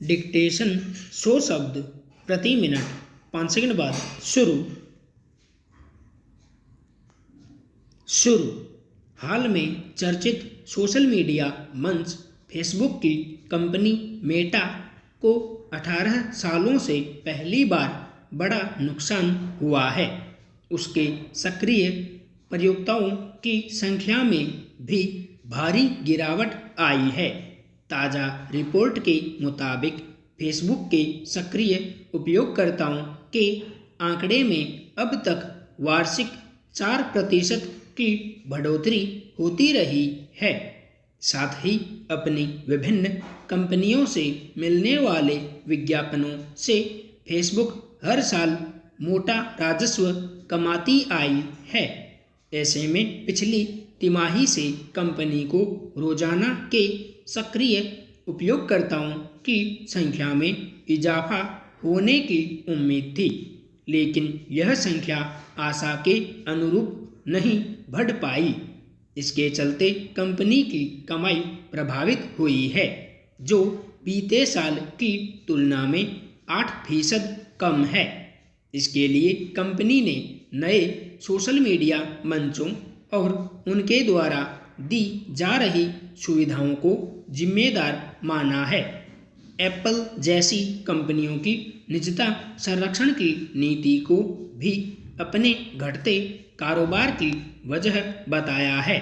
Dictation 100 शब्द प्रति minute 5 second बाद शुरू। हाल में चर्चित सोशल मीडिया मंच फेसबुक की कंपनी मेटा को 18 सालों से पहली बार बड़ा नुकसान हुआ है। उसके सक्रिय प्रयोक्ताओं की संख्या में भी भारी गिरावट आई है। ताज़ा रिपोर्ट के मुताबिक फेसबुक के सक्रिय उपयोगकर्ताओं के आंकड़े में अब तक वार्षिक 4% की बढ़ोतरी होती रही है। साथ ही अपनी विभिन्न कंपनियों से मिलने वाले विज्ञापनों से फेसबुक हर साल मोटा राजस्व कमाती आई है। ऐसे में पिछली तिमाही से कंपनी को रोजाना के सक्रिय उपयोगकर्ताओं की संख्या में इजाफा होने की उम्मीद थी, लेकिन यह संख्या आशा के अनुरूप नहीं बढ़ पाई। इसके चलते कंपनी की कमाई प्रभावित हुई है, जो बीते साल की तुलना में 8% कम है। इसके लिए कंपनी ने नए सोशल मीडिया मंचों और उनके द्वारा दी जा रही सुविधाओं को जिम्मेदार माना है। एप्पल जैसी कंपनियों की निजता संरक्षण की नीति को भी अपने घटते कारोबार की वजह बताया है,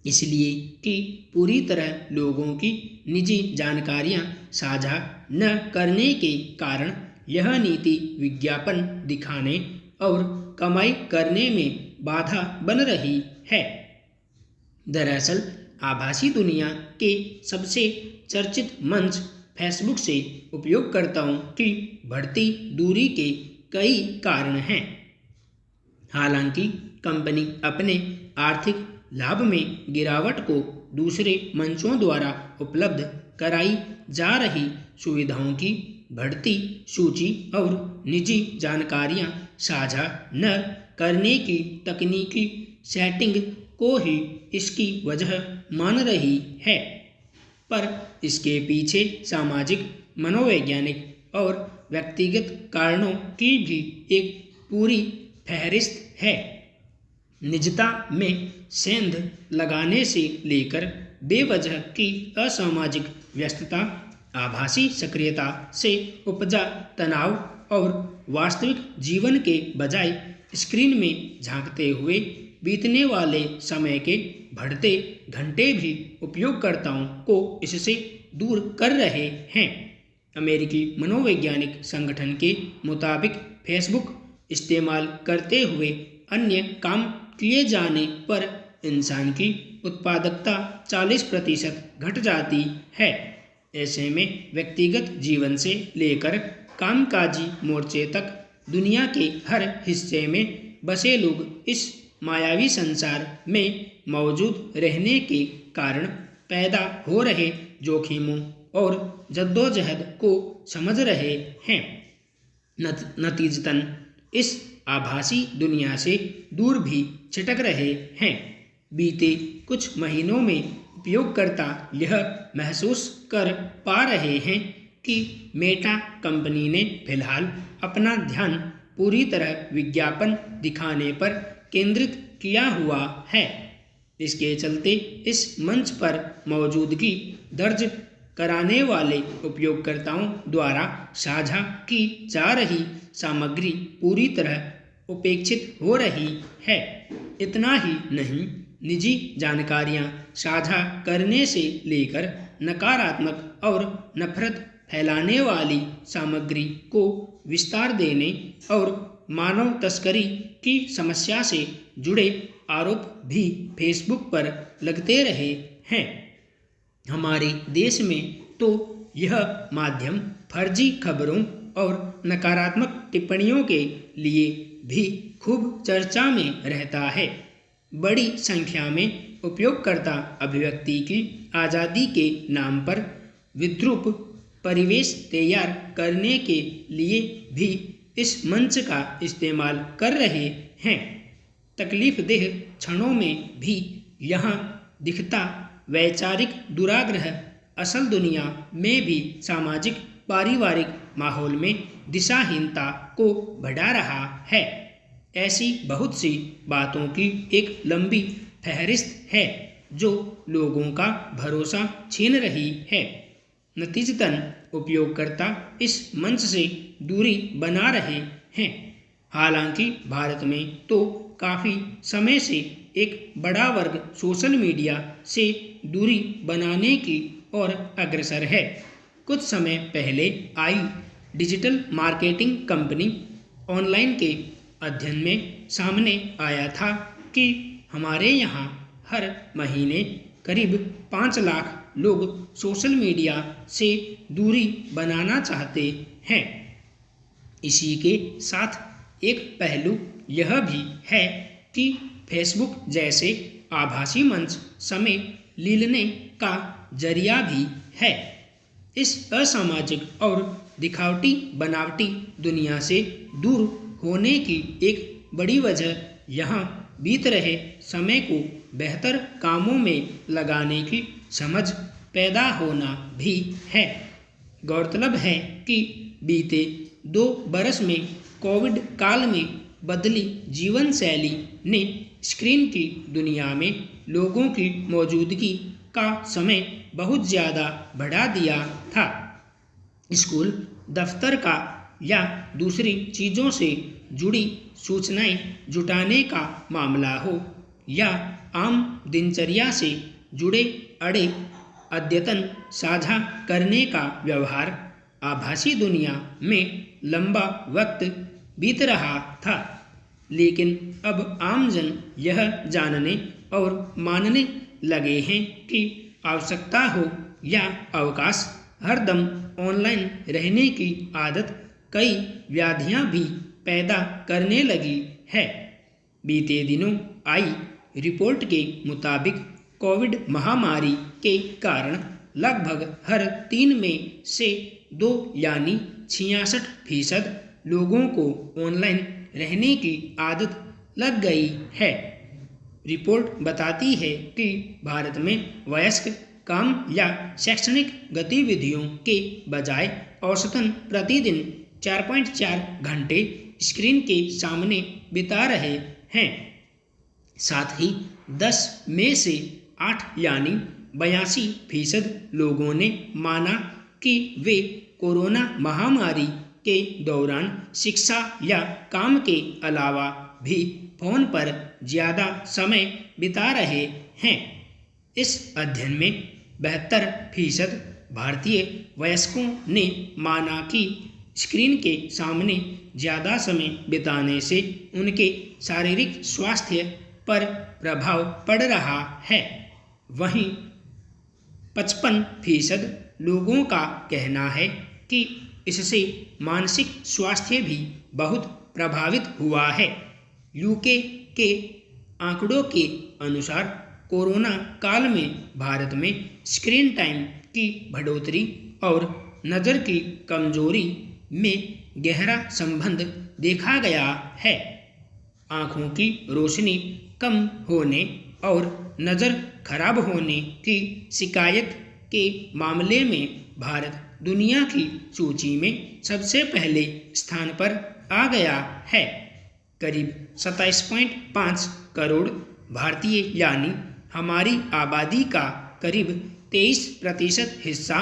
इसलिए कि पूरी तरह लोगों की निजी जानकारियां साझा न करने के कारण यह नीति विज्ञापन दिखाने और कमाई करने में बाधा बन रही है। दरअसल आभासी दुनिया के सबसे चर्चित मंच फेसबुक से उपयोगकर्ताओं की बढ़ती दूरी के कई कारण हैं। हालांकि कंपनी अपने आर्थिक लाभ में गिरावट को दूसरे मंचों द्वारा उपलब्ध कराई जा रही सुविधाओं की बढ़ती सूची और निजी जानकारियां साझा न करने की तकनीकी सेटिंग को ही इसकी वजह मान रही है। पर इसके पीछे सामाजिक, मनोवैज्ञानिक और व्यक्तिगत कारणों की भी एक पूरी फहरिस्त है। निजता में सेंध लगाने से लेकर बेवजह की असामाजिक व्यस्तता, आभासी सक्रियता से उपजा तनाव और वास्तविक जीवन के बजाय स्क्रीन में झांकते हुए बीतने वाले समय के बढ़ते घंटे भी उपयोगकर्ताओं को इससे दूर कर रहे हैं। अमेरिकी मनोवैज्ञानिक संगठन के मुताबिक फेसबुक इस्तेमाल करते हुए अन्य काम किए जाने पर इंसान की उत्पादकता 40% घट जाती है। ऐसे में व्यक्तिगत जीवन से लेकर कामकाजी मोर्चे तक दुनिया के हर हिस्से में बसे लोग इस मायावी संसार में मौजूद रहने के कारण पैदा हो रहे जोखिमों और जद्दोजहद को समझ रहे हैं। नतीजतन इस आभासी दुनिया से दूर भी छिटक रहे हैं। बीते कुछ महीनों में उपयोगकर्ता यह महसूस कर पा रहे हैं कि मेटा कंपनी ने फिलहाल अपना ध्यान पूरी तरह विज्ञापन दिखाने पर केंद्रित किया हुआ है। इसके चलते इस मंच पर मौजूदगी दर्ज कराने वाले उपयोगकर्ताओं द्वारा साझा की जा रही सामग्री पूरी तरह उपेक्षित हो रही है। इतना ही नहीं, निजी जानकारियां साझा करने से लेकर नकारात्मक और नफरत फैलाने वाली सामग्री को विस्तार देने और मानव तस्करी की समस्या से जुड़े आरोप भी फेसबुक पर लगते रहे हैं। हमारे देश में तो यह माध्यम फर्जी खबरों और नकारात्मक टिप्पणियों के लिए भी खूब चर्चा में रहता है। बड़ी संख्या में उपयोगकर्ता अभिव्यक्ति की आज़ादी के नाम पर विद्रूप परिवेश तैयार करने के लिए भी इस मंच का इस्तेमाल कर रहे हैं। तकलीफदेह क्षणों में भी यहाँ दिखता वैचारिक दुराग्रह असल दुनिया में भी सामाजिक पारिवारिक माहौल में दिशाहीनता को बढ़ा रहा है। ऐसी बहुत सी बातों की एक लंबी फहरिस्त है जो लोगों का भरोसा छीन रही है। नतीजतन उपयोगकर्ता इस मंच से दूरी बना रहे हैं। हालांकि भारत में तो काफ़ी समय से एक बड़ा वर्ग सोशल मीडिया से दूरी बनाने की ओर अग्रसर है। कुछ समय पहले आई डिजिटल मार्केटिंग कंपनी ऑनलाइन के अध्ययन में सामने आया था कि हमारे यहाँ हर महीने करीब 5 लाख लोग सोशल मीडिया से दूरी बनाना चाहते हैं। इसी के साथ एक पहलू यह भी है कि फेसबुक जैसे आभासी मंच समय लीलने का जरिया भी है। इस असामाजिक और दिखावटी बनावटी दुनिया से दूर होने की एक बड़ी वजह यहाँ बीत रहे समय को बेहतर कामों में लगाने की समझ पैदा होना भी है। गौरतलब है कि बीते 2 बरस में कोविड काल में बदली जीवन शैली ने स्क्रीन की दुनिया में लोगों की मौजूदगी का समय बहुत ज़्यादा बढ़ा दिया था। स्कूल, दफ्तर का या दूसरी चीज़ों से जुड़ी सूचनाएं जुटाने का मामला हो या आम दिनचर्या से जुड़े अड़े अद्यतन साझा करने का व्यवहार, आभासी दुनिया में लंबा वक्त बीत रहा था। लेकिन अब आमजन यह जानने और मानने लगे हैं कि आवश्यकता हो या अवकाश, हरदम ऑनलाइन रहने की आदत कई व्याधियां भी पैदा करने लगी है। बीते दिनों आई रिपोर्ट के मुताबिक कोविड महामारी के कारण लगभग हर 3 में से 2 यानी 66% लोगों को ऑनलाइन रहने की आदत लग गई है। रिपोर्ट बताती है कि भारत में वयस्क काम या शैक्षणिक गतिविधियों के बजाय औसतन प्रतिदिन 4.4 घंटे स्क्रीन के सामने बिता रहे हैं। साथ ही 10 में से 8 यानी 82% लोगों ने माना कि वे कोरोना महामारी के दौरान शिक्षा या काम के अलावा भी फोन पर ज़्यादा समय बिता रहे हैं। इस अध्ययन में 72% भारतीय वयस्कों ने माना कि स्क्रीन के सामने ज़्यादा समय बिताने से उनके शारीरिक स्वास्थ्य पर प्रभाव पड़ रहा है। वहीं 55% लोगों का कहना है कि इससे मानसिक स्वास्थ्य भी बहुत प्रभावित हुआ है। यूके के आंकड़ों के अनुसार कोरोना काल में भारत में स्क्रीन टाइम की बढ़ोतरी और नज़र की कमजोरी में गहरा संबंध देखा गया है। आँखों की रोशनी कम होने और नज़र खराब होने की शिकायत के मामले में भारत दुनिया की सूची में सबसे पहले स्थान पर आ गया है। करीब 27.5 करोड़ भारतीय यानी हमारी आबादी का करीब 23% हिस्सा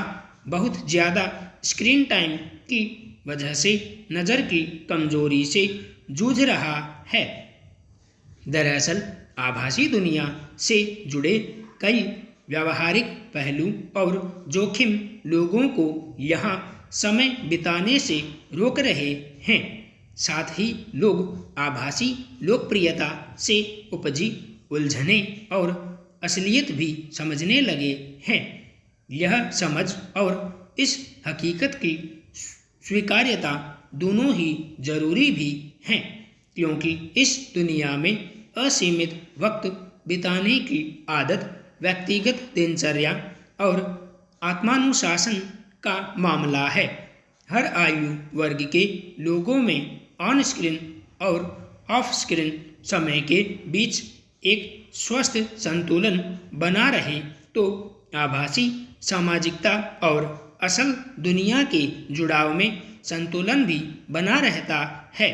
बहुत ज़्यादा स्क्रीन टाइम की वजह से नज़र की कमजोरी से जूझ रहा है। दरअसल आभासी दुनिया से जुड़े कई व्यावहारिक पहलू और जोखिम लोगों को यहाँ समय बिताने से रोक रहे हैं। साथ ही लोग आभासी लोकप्रियता से उपजी उलझने और असलियत भी समझने लगे हैं। यह समझ और इस हकीकत की स्वीकार्यता दोनों ही जरूरी भी हैं, क्योंकि इस दुनिया में असीमित वक्त बिताने की आदत व्यक्तिगत दिनचर्या और आत्मानुशासन का मामला है। हर आयु वर्ग के लोगों में ऑन स्क्रीन और ऑफ स्क्रीन समय के बीच एक स्वस्थ संतुलन बना रहे तो आभासी सामाजिकता और असल दुनिया के जुड़ाव में संतुलन भी बना रहता है।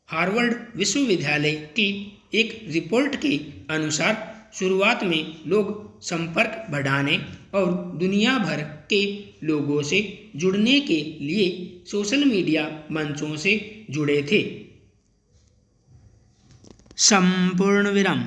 हार्वर्ड विश्वविद्यालय की एक रिपोर्ट के अनुसार शुरुआत में लोग संपर्क बढ़ाने और दुनिया भर के लोगों से जुड़ने के लिए सोशल मीडिया मंचों से जुड़े थे। संपूर्ण विराम।